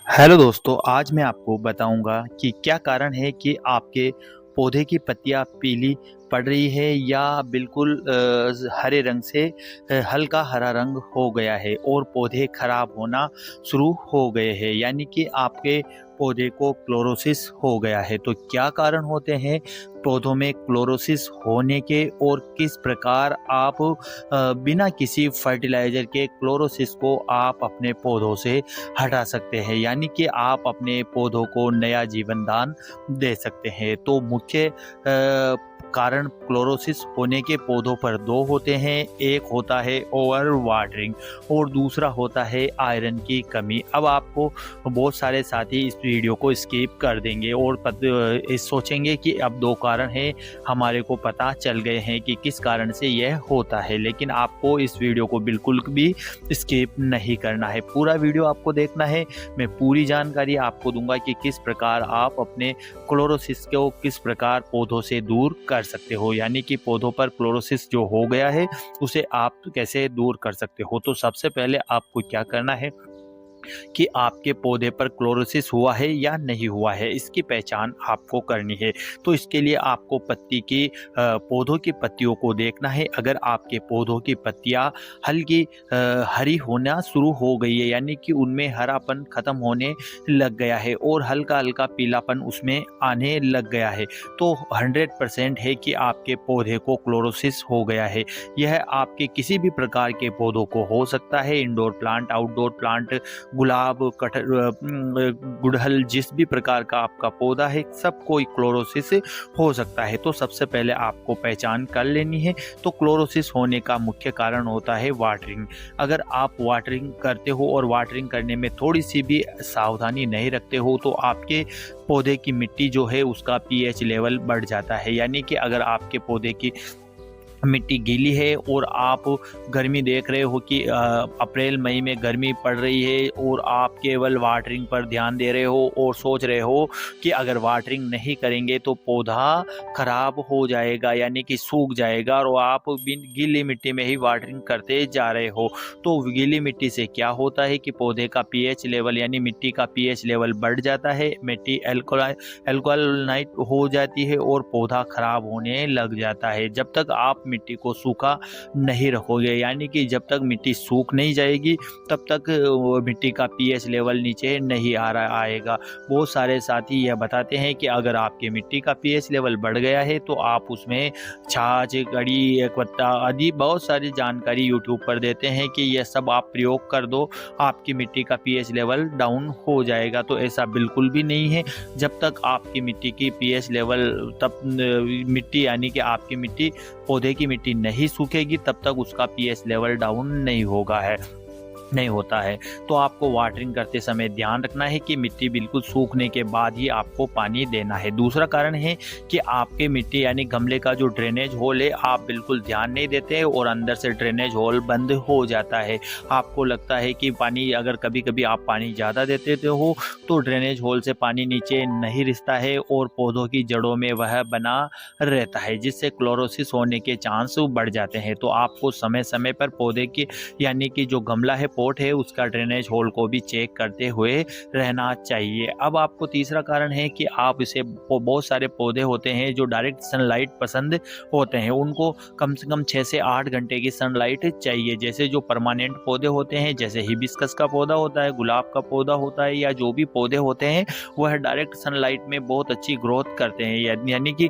Hello दोस्तों, आज मैं आपको बताऊंगा कि क्या कारण है कि आपके पौधे की पत्तियां पीली पड़ रही है या बिल्कुल हरे रंग से हल्का हरा रंग हो गया है और पौधे खराब होना शुरू हो गए हैं, यानी कि आपके पौधे को क्लोरोसिस हो गया है। तो क्या कारण होते हैं पौधों में क्लोरोसिस होने के और किस प्रकार आप बिना किसी फर्टिलाइज़र के क्लोरोसिस को आप अपने पौधों से हटा सकते हैं, यानी कि आप अपने पौधों को नया जीवन दान दे सकते हैं। तो मुख्य कारण क्लोरोसिस होने के पौधों पर दो होते हैं। एक होता है ओवर वाटरिंग और दूसरा होता है आयरन की कमी। अब आपको बहुत सारे साथी इस वीडियो को स्किप कर देंगे और सोचेंगे कि अब दो कारण हैं, हमारे को पता चल गए हैं कि किस कारण से यह होता है, लेकिन आपको इस वीडियो को बिल्कुल भी स्किप नहीं करना है। पूरा वीडियो आपको देखना है। मैं पूरी जानकारी आपको दूंगा कि किस प्रकार आप अपने क्लोरोसिस को किस प्रकार पौधों से दूर कर सकते हो, यानी कि पौधों पर क्लोरोसिस जो हो गया है उसे आप कैसे दूर कर सकते हो। तो सबसे पहले आपको क्या करना है कि आपके पौधे पर क्लोरोसिस हुआ है या नहीं हुआ है, इसकी पहचान आपको करनी है। तो इसके लिए आपको पत्ती की पौधों की पत्तियों को देखना है। अगर आपके पौधों की पत्तियां हल्की हरी होना शुरू हो गई है, यानी कि उनमें हरापन खत्म होने लग गया है और हल्का हल्का पीलापन उसमें आने लग गया है, तो 100% है कि आपके पौधे को क्लोरोसिस हो गया है। यह आपके किसी भी प्रकार के पौधों को हो सकता है, इंडोर प्लांट, आउटडोर प्लांट, गुलाब, गुड़हल, जिस भी प्रकार का आपका पौधा है सबको क्लोरोसिस हो सकता है। तो सबसे पहले आपको पहचान कर लेनी है। तो क्लोरोसिस होने का मुख्य कारण होता है वाटरिंग। अगर आप वाटरिंग करते हो और वाटरिंग करने में थोड़ी सी भी सावधानी नहीं रखते हो तो आपके पौधे की मिट्टी जो है उसका पीएच लेवल बढ़ जाता है, यानी कि अगर आपके पौधे की मिट्टी गीली है और आप गर्मी देख रहे हो कि अप्रैल मई में गर्मी पड़ रही है और आप केवल वाटरिंग पर ध्यान दे रहे हो और सोच रहे हो कि अगर वाटरिंग नहीं करेंगे तो पौधा खराब हो जाएगा, यानी कि सूख जाएगा, और आप गीली मिट्टी में ही वाटरिंग करते जा रहे हो। तो गीली मिट्टी से क्या होता है कि पौधे का पीएच लेवल यानी मिट्टी का पीएच लेवल बढ़ जाता है, मिट्टी एल्कोलाइट हो जाती है और पौधा खराब होने लग जाता है। जब तक आप मिट्टी को सूखा नहीं रखोगे, यानी कि जब तक मिट्टी सूख नहीं जाएगी तब तक मिट्टी का पीएच लेवल नीचे नहीं आएगा। बहुत सारे साथी यह बताते हैं कि अगर आपकी मिट्टी का पीएच लेवल बढ़ गया है तो आप उसमें छाछ, गड़ी, एक पत्ता आदि बहुत सारी जानकारी यूट्यूब पर देते हैं कि यह सब आप प्रयोग कर दो, आपकी मिट्टी का पीएच लेवल डाउन हो जाएगा। तो ऐसा बिल्कुल भी नहीं है। जब तक आपकी मिट्टी की पीएच लेवल तब मिट्टी यानी कि आपकी मिट्टी पौधे की मिट्टी नहीं सूखेगी तब तक उसका पीएच लेवल डाउन नहीं होता है। तो आपको वाटरिंग करते समय ध्यान रखना है कि मिट्टी बिल्कुल सूखने के बाद ही आपको पानी देना है। दूसरा कारण है कि आपके मिट्टी यानी गमले का जो ड्रेनेज होल है आप बिल्कुल ध्यान नहीं देते हैं और अंदर से ड्रेनेज होल बंद हो जाता है। आपको लगता है कि पानी, अगर कभी कभी आप पानी ज़्यादा देते हो तो ड्रेनेज होल से पानी नीचे नहीं रिसता है और पौधों की जड़ों में वह बना रहता है, जिससे क्लोरोसिस होने के चांस बढ़ जाते हैं। तो आपको समय समय पर पौधे की यानी कि जो गमला है, पॉट है, उसका ड्रेनेज होल को भी चेक करते हुए रहना चाहिए। अब आपको तीसरा कारण है कि आप इसे बहुत सारे पौधे होते हैं जो डायरेक्ट सनलाइट पसंद होते हैं, उनको कम से कम 6 से 8 घंटे की सनलाइट चाहिए। जैसे जो परमानेंट पौधे होते हैं, जैसे हिबिस्कस का पौधा होता है, गुलाब का पौधा होता है, या जो भी पौधे होते हैं वह डायरेक्ट सनलाइट में बहुत अच्छी ग्रोथ करते हैं। यानी कि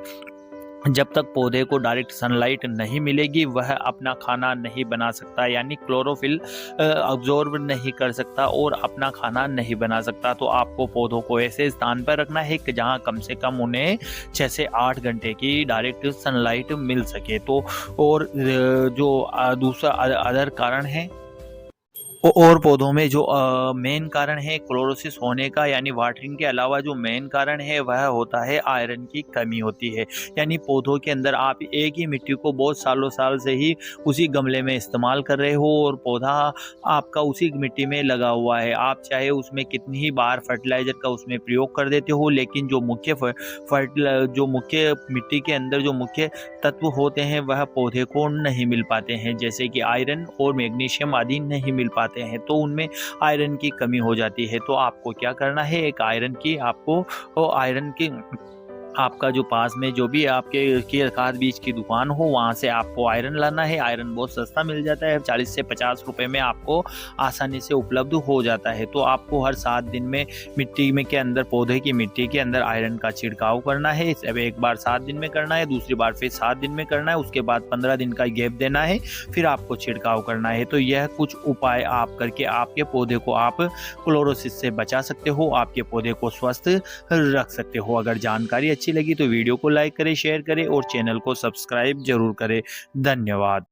जब तक पौधे को डायरेक्ट सनलाइट नहीं मिलेगी वह अपना खाना नहीं बना सकता, यानी क्लोरोफिल अब्जॉर्ब नहीं कर सकता और अपना खाना नहीं बना सकता। तो आपको पौधों को ऐसे स्थान पर रखना है कि जहां कम से कम उन्हें 6 से 8 घंटे की डायरेक्ट सनलाइट मिल सके। तो और जो दूसरा अदर कारण है और पौधों में जो मेन कारण है क्लोरोसिस होने का यानी वाटरिंग के अलावा जो मेन कारण है वह होता है आयरन की कमी होती है। यानी पौधों के अंदर आप एक ही मिट्टी को बहुत सालों साल से ही उसी गमले में इस्तेमाल कर रहे हो और पौधा आपका उसी मिट्टी में लगा हुआ है। आप चाहे उसमें कितनी ही बार फर्टिलाइजर का उसमें प्रयोग कर देते हो, लेकिन जो मुख्य मिट्टी के अंदर जो मुख्य तत्व होते हैं वह पौधे को नहीं मिल पाते हैं, जैसे कि आयरन और मैग्नीशियम आदि नहीं मिल पाते जाते हैं तो उनमें आयरन की कमी हो जाती है। तो आपको क्या करना है, एक आयरन की आपको आयरन की आपका जो पास में जो भी आपके की खाद बीज की दुकान हो वहाँ से आपको आयरन लाना है। आयरन बहुत सस्ता मिल जाता है, 40 से 50 रुपए में आपको आसानी से उपलब्ध हो जाता है। तो आपको हर 7 दिन में मिट्टी में के अंदर, पौधे की मिट्टी के अंदर आयरन का छिड़काव करना है। अब एक बार 7 दिन में करना है, दूसरी बार फिर 7 दिन में करना है, उसके बाद 15 दिन का गैप देना है, फिर आपको छिड़काव करना है। तो यह कुछ उपाय आप करके आपके पौधे को आप क्लोरोसिस से बचा सकते हो, आपके पौधे को स्वस्थ रख सकते हो। अगर जानकारी अच्छी लगी तो वीडियो को लाइक करें, शेयर करें और चैनल को सब्सक्राइब जरूर करें। धन्यवाद।